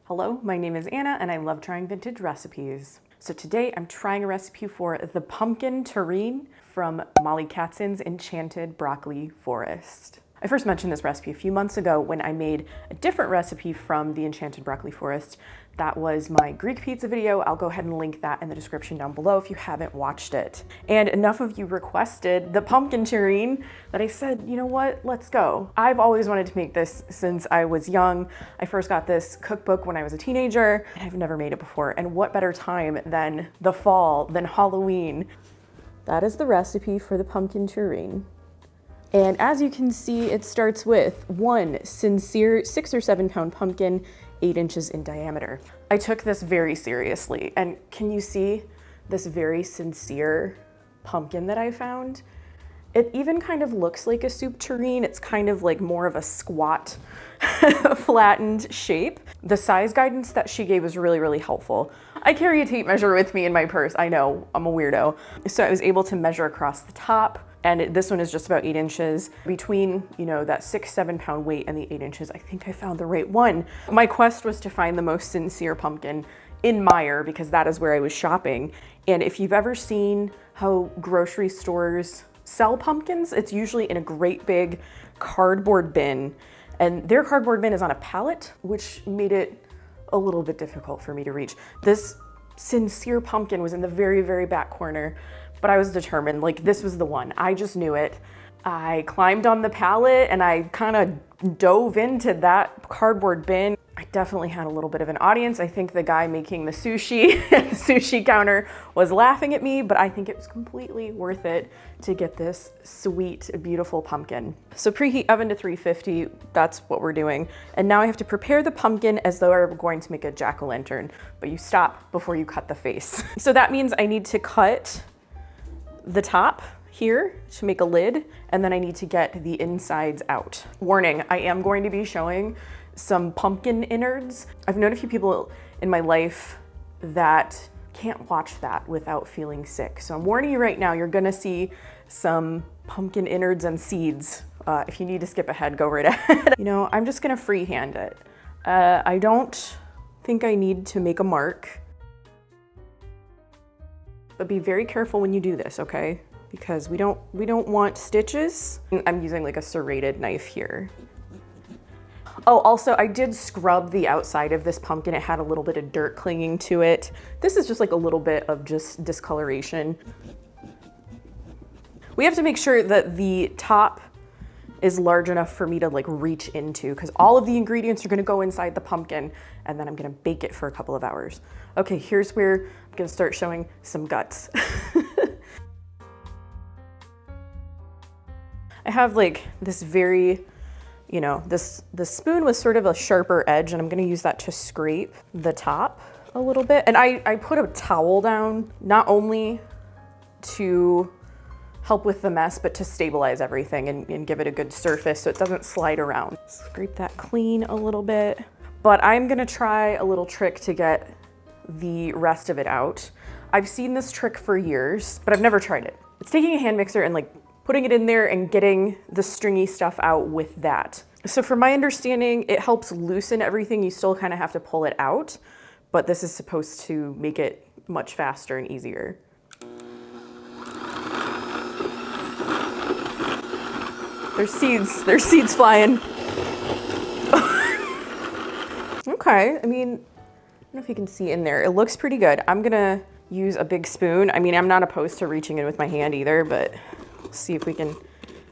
Hello, my name is Anna and I love trying vintage recipes. So today I'm trying a recipe for the Pumpkin Tureen from Molly Katzen's Enchanted Broccoli Forest. I first mentioned this recipe a few months ago when I made a different recipe from the Enchanted Broccoli Forest. That was my Greek pizza video. I'll go ahead and link that in the description down below if you haven't watched it. And enough of you requested the Pumpkin Tureen that I said, you know what, let's go. I've always wanted to make this since I was young. I first got this cookbook when I was a teenager and I've never made it before. And what better time than the fall, than Halloween. That is the recipe for the Pumpkin Tureen. And as you can see, it starts with one sincere 6 or 7 pound pumpkin, 8 inches in diameter. I took this very seriously. And can you see this very sincere pumpkin that I found? It even kind of looks like a soup tureen. It's kind of like more of a squat, flattened shape. The size guidance that she gave was really, really helpful. I carry a tape measure with me in my purse. I know, I'm a weirdo. So I was able to measure across the top. And this one is just about 8 inches. Between, that 6-7 pound weight and the 8 inches, I think I found the right one. My quest was to find the most sincere pumpkin in Meijer because that is where I was shopping. And if you've ever seen how grocery stores sell pumpkins, it's usually in a great big cardboard bin. And their cardboard bin is on a pallet, which made it a little bit difficult for me to reach. This sincere pumpkin was in the very, very back corner. But I was determined, this was the one. I just knew it. I climbed on the pallet and I kind of dove into that cardboard bin. I definitely had a little bit of an audience. I think the guy making the sushi at the sushi counter was laughing at me, but I think it was completely worth it to get this sweet, beautiful pumpkin. So preheat oven to 350, that's what we're doing. And now I have to prepare the pumpkin as though I were going to make a jack-o'-lantern, but you stop before you cut the face. So that means I need to cut the top here to make a lid, and then I need to get the insides out. Warning, I am going to be showing some pumpkin innards. I've known a few people in my life that can't watch that without feeling sick. So I'm warning you right now, you're gonna see some pumpkin innards and seeds. If you need to skip ahead, go right ahead. I'm just gonna freehand it. I don't think I need to make a mark. But be very careful when you do this, okay? Because we don't want stitches. I'm using like a serrated knife here. Oh, also I did scrub the outside of this pumpkin. It had a little bit of dirt clinging to it. This is just like a little bit of just discoloration. We have to make sure that the top is large enough for me to reach into, because all of the ingredients are gonna go inside the pumpkin and then I'm gonna bake it for a couple of hours. Okay, here's where I'm gonna start showing some guts. I have this very, this spoon with sort of a sharper edge, and I'm gonna use that to scrape the top a little bit. And I put a towel down, not only to help with the mess, but to stabilize everything and give it a good surface so it doesn't slide around. Scrape that clean a little bit. But I'm gonna try a little trick to get the rest of it out. I've seen this trick for years, but I've never tried it. It's taking a hand mixer and putting it in there and getting the stringy stuff out with that. So from my understanding, it helps loosen everything. You still kind of have to pull it out, but this is supposed to make it much faster and easier. There's seeds flying. Okay, I don't know if you can see in there. It looks pretty good. I'm gonna use a big spoon. I'm not opposed to reaching in with my hand either, but we'll see if we can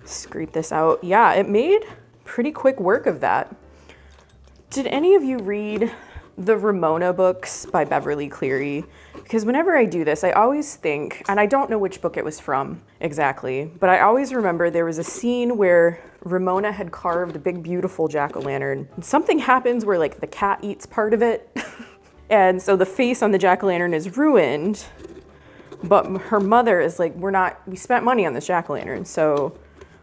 scrape this out. Yeah, it made pretty quick work of that. Did any of you read the Ramona books by Beverly Cleary? Because whenever I do this, I always think, and I don't know which book it was from exactly, but I always remember there was a scene where Ramona had carved a big, beautiful jack-o'-lantern. And something happens where the cat eats part of it. And so the face on the jack-o'-lantern is ruined, but her mother is we spent money on this jack-o'-lantern, so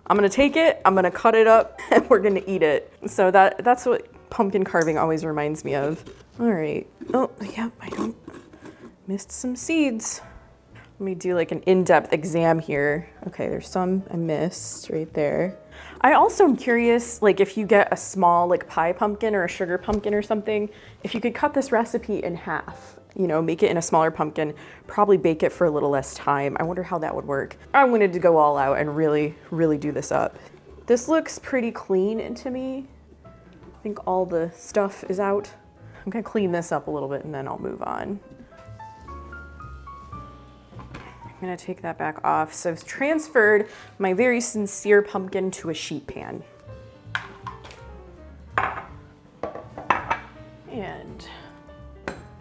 I'm gonna take it, I'm gonna cut it up, and we're gonna eat it. So that's what pumpkin carving always reminds me of. All right, oh, yep, I missed some seeds. Let me do an in-depth exam here. Okay, there's some I missed right there. I also am curious, like if you get a small like pie pumpkin or a sugar pumpkin or something, if you could cut this recipe in half, you know, make it in a smaller pumpkin, probably bake it for a little less time. I wonder how that would work. I wanted to go all out and really do this up. This looks pretty clean to me. I think all the stuff is out. I'm gonna clean this up a little bit and then I'll move on. I'm gonna take that back off. So I've transferred my very sincere pumpkin to a sheet pan. And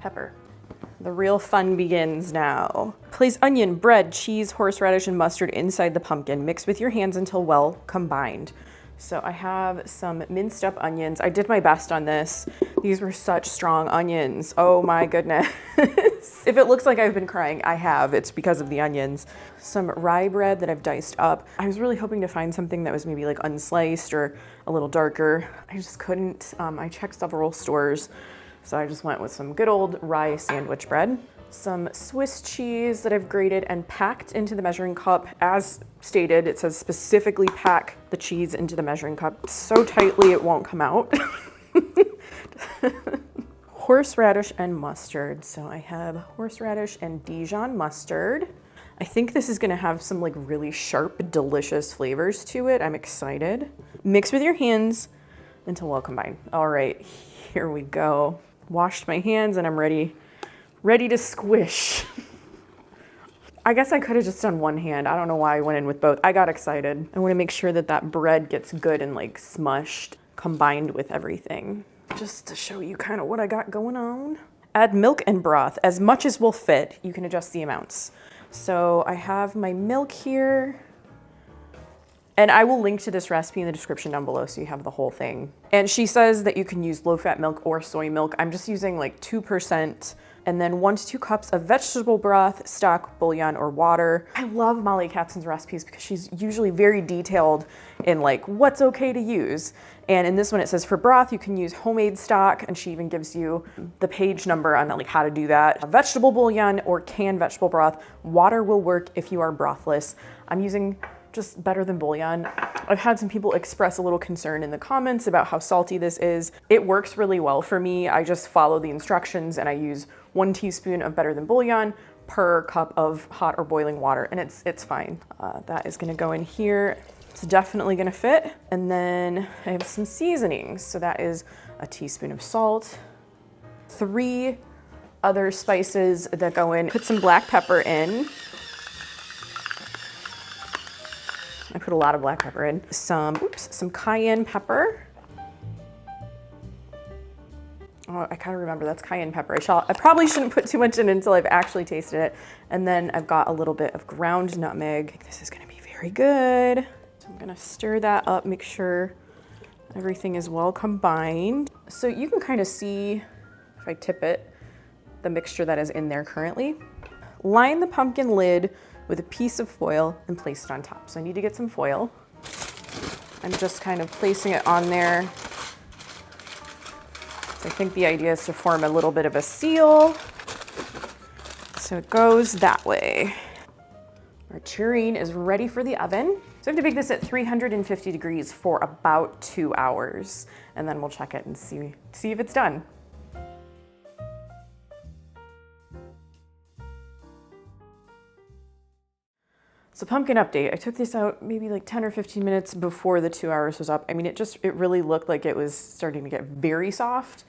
pepper. The real fun begins now. Place onion, bread, cheese, horseradish, and mustard inside the pumpkin. Mix with your hands until well combined. So I have some minced up onions. I did my best on this. These were such strong onions. Oh my goodness. If it looks like I've been crying, I have. It's because of the onions. Some rye bread that I've diced up. I was really hoping to find something that was maybe like unsliced or a little darker. I just couldn't. I checked several stores, so I just went with some good old rye sandwich bread. Some Swiss cheese that I've grated and packed into the measuring cup. As stated, it says specifically pack the cheese into the measuring cup so tightly it won't come out. Horseradish and mustard. So I have horseradish and Dijon mustard. I think this is gonna have some like really sharp, delicious flavors to it. I'm excited. Mix with your hands until well combined. All right, here we go. Washed my hands and I'm ready to squish. I guess I could have just done one hand. I don't know why I went in with both. I got excited. I want to make sure that that bread gets good and like smushed, combined with everything. Just to show you kind of what I got going on. Add milk and broth, as much as will fit. You can adjust the amounts. So I have my milk here. And I will link to this recipe in the description down below so you have the whole thing. And she says that you can use low-fat milk or soy milk. I'm just using like 2%. And then 1 to 2 cups of vegetable broth, stock, bouillon, or water. I love Molly Katzen's recipes because she's usually very detailed in like what's okay to use. And in this one it says for broth, you can use homemade stock, and she even gives you the page number on like how to do that. Vegetable bouillon or canned vegetable broth. Water will work if you are brothless. I'm using just better than bouillon. I've had some people express a little concern in the comments about how salty this is. It works really well for me. I just follow the instructions and I use 1 teaspoon of better than bouillon per cup of hot or boiling water, and it's fine. That is gonna go in here. It's definitely gonna fit. And then I have some seasonings. So that is a teaspoon of salt, 3 other spices that go in. Put some black pepper in. I put a lot of black pepper in. Some cayenne pepper. Oh, I kind of remember that's cayenne pepper. I probably shouldn't put too much in until I've actually tasted it. And then I've got a little bit of ground nutmeg. This is gonna be very good. So I'm gonna stir that up, make sure everything is well combined. So you can kind of see, if I tip it, the mixture that is in there currently. Line the pumpkin lid with a piece of foil and place it on top. So I need to get some foil. I'm just kind of placing it on there. So I think the idea is to form a little bit of a seal. So it goes that way. Our tureen is ready for the oven. So I have to bake this at 350 degrees for about 2 hours. And then we'll check it and see if it's done. So pumpkin update, I took this out maybe like 10 or 15 minutes before the 2 hours was up. I mean, it really looked like it was starting to get very soft.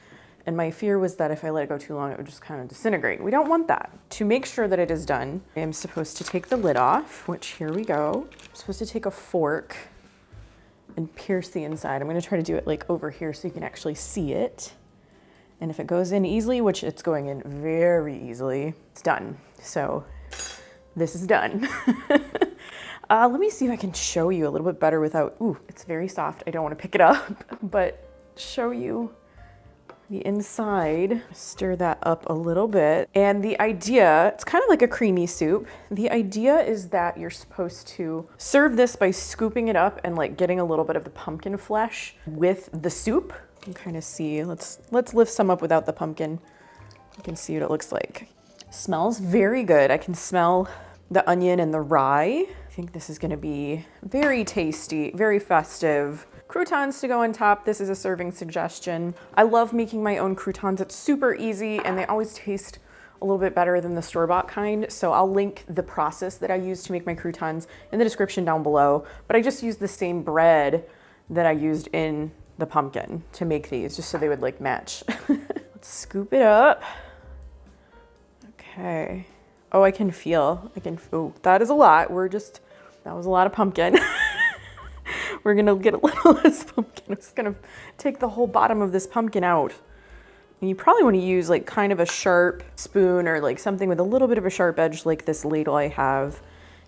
And my fear was that if I let it go too long, it would just kind of disintegrate. We don't want that. To make sure that it is done, I am supposed to take the lid off, which here we go. I'm supposed to take a fork and pierce the inside. I'm gonna try to do it like over here so you can actually see it. And if it goes in easily, which it's going in very easily, it's done. So this is done. Let me see if I can show you a little bit better without, ooh, it's very soft. I don't want to pick it up, but show you the inside. Stir that up a little bit. And the idea, it's kind of like a creamy soup. The idea is that you're supposed to serve this by scooping it up and like getting a little bit of the pumpkin flesh with the soup. You can kind of see, let's lift some up without the pumpkin. You can see what it looks like. Smells very good. I can smell the onion and the rye. I think this is gonna be very tasty, very festive. Croutons to go on top. This is a serving suggestion. I love making my own croutons. It's super easy and they always taste a little bit better than the store-bought kind. So I'll link the process that I use to make my croutons in the description down below. But I just used the same bread that I used in the pumpkin to make these, just so they would like match. Let's scoop it up. Okay. Oh, I can feel, oh, that is a lot. That was a lot of pumpkin. We're gonna get a little less pumpkin. I'm just gonna take the whole bottom of this pumpkin out. And you probably wanna use like kind of a sharp spoon or like something with a little bit of a sharp edge like this ladle I have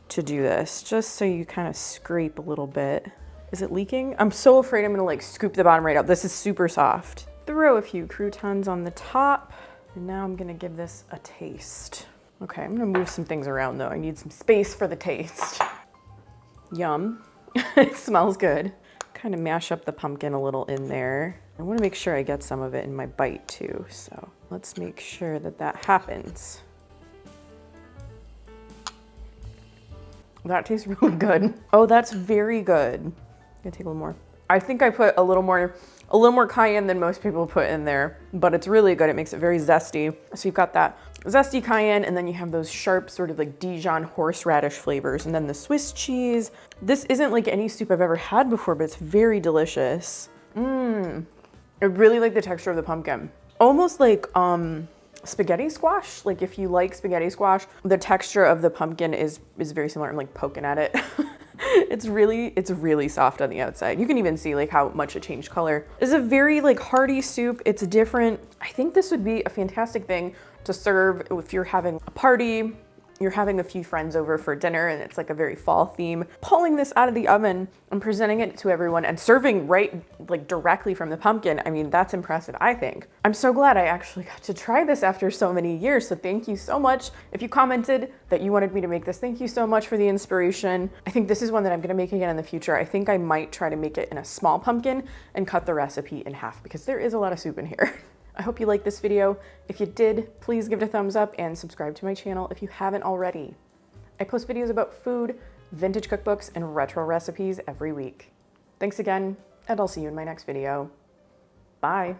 to do this, just so you kind of scrape a little bit. Is it leaking? I'm so afraid I'm gonna like scoop the bottom right out. This is super soft. Throw a few croutons on the top. And now I'm gonna give this a taste. Okay, I'm gonna move some things around though. I need some space for the taste. Yum. It smells good. Kind of mash up the pumpkin a little in there. I want to make sure I get some of it in my bite too, so let's make sure that that happens. That tastes really good. Oh, that's very good. I'm gonna take a little more. I think I put a little more cayenne than most people put in there, but it's really good. It makes it very zesty. So you've got that zesty cayenne, and then you have those sharp sort of like Dijon horseradish flavors, and then the Swiss cheese. This isn't like any soup I've ever had before, but it's very delicious. I really like the texture of the pumpkin. Almost like spaghetti squash. Like if you like spaghetti squash, the texture of the pumpkin is very similar. I'm like poking at it. It's really soft on the outside. You can even see like how much it changed color. It's a very like hearty soup. It's different. I think this would be a fantastic thing to serve if you're having a party, you're having a few friends over for dinner and it's like a very fall theme. Pulling this out of the oven and presenting it to everyone and serving right like directly from the pumpkin. I mean, that's impressive, I think. I'm so glad I actually got to try this after so many years. So thank you so much. If you commented that you wanted me to make this, thank you so much for the inspiration. I think this is one that I'm gonna make again in the future. I think I might try to make it in a small pumpkin and cut the recipe in half because there is a lot of soup in here. I hope you liked this video. If you did, please give it a thumbs up and subscribe to my channel if you haven't already. I post videos about food, vintage cookbooks, and retro recipes every week. Thanks again, and I'll see you in my next video. Bye.